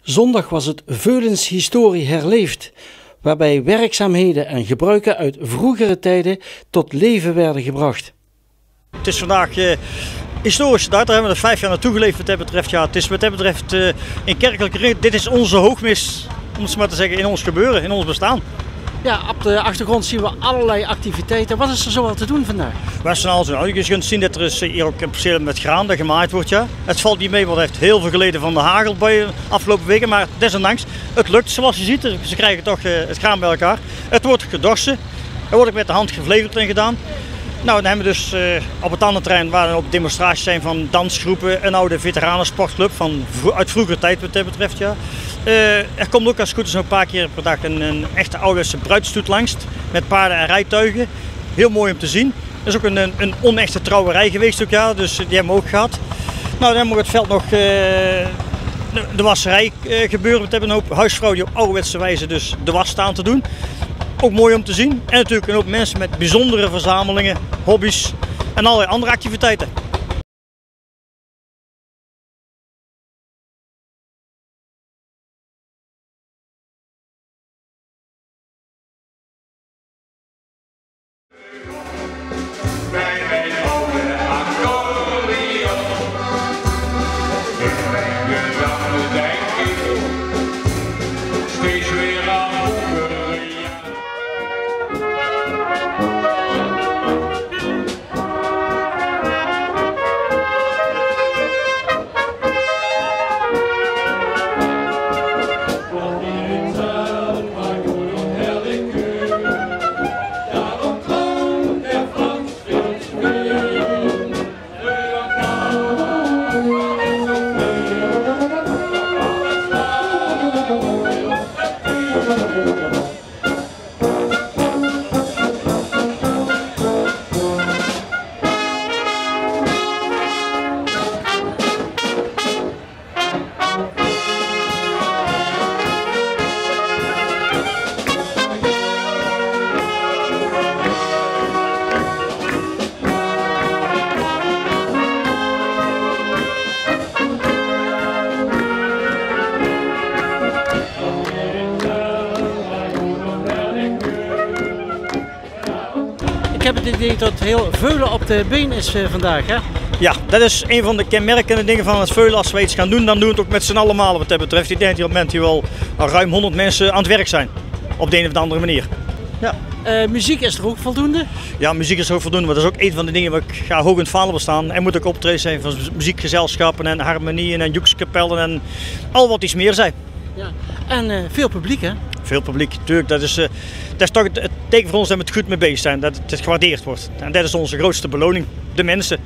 Zondag was het Veulens historie herleefd, waarbij werkzaamheden en gebruiken uit vroegere tijden tot leven werden gebracht. Het is vandaag historische dag, daar hebben we er 5 jaar naartoe geleefd wat dat betreft. Ja, het is wat dat betreft in kerkelijke ring, dit is onze hoogmis, om het maar te zeggen, in ons gebeuren, in ons bestaan. Ja, op de achtergrond zien we allerlei activiteiten. Wat is er zoal te doen vandaag? Wat is er al zo? Je kunt zien dat er is hier ook een perceel met graan dat gemaaid wordt. Ja. Het valt niet mee, want het heeft heel veel geleden van de hagel bij de afgelopen weken. Maar desondanks, het lukt zoals je ziet. Ze krijgen toch het graan bij elkaar. Het wordt gedorsen. Er wordt ook met de hand gevlegeld en gedaan. Nou, dan hebben we dus op het andere terrein waar er ook demonstraties zijn van dansgroepen, een oude veteranensportclub uit vroegere tijd wat dat betreft. Ja. Er komt ook als het goed is een paar keer per dag een echte ouderwetse bruidsstoet langs met paarden en rijtuigen. Heel mooi om te zien. Er is ook een onechte trouwerij geweest ook, ja, dus die hebben we ook gehad. Nou, dan hebben we op het veld nog de wasserij gebeuren. We hebben een hoop huisvrouwen die op ouderwetse wijze dus de was staan te doen. Ook mooi om te zien. En natuurlijk een hoop mensen met bijzondere verzamelingen, hobby's en allerlei andere activiteiten. Ik heb het idee dat heel Veulen op de been is vandaag, hè? Ja, dat is een van de kenmerkende dingen van het Veulen. Als we iets gaan doen, dan doen we het ook met z'n allemaal wat dat betreft. Ik denk dat op het moment hier wel ruim 100 mensen aan het werk zijn. Op de een of de andere manier. Ja. Muziek is er ook voldoende? Ja, muziek is ook voldoende, maar dat is ook een van de dingen waar ik ga hoog in het vaandel staan. Er moet ook optreden zijn van muziekgezelschappen en harmonieën en joekskapellen en al wat iets meer zijn. Ja. En veel publiek, hè? Veel publiek, natuurlijk. Dat is toch het teken voor ons dat we het goed mee bezig zijn, dat het gewaardeerd wordt. En dat is onze grootste beloning, de mensen.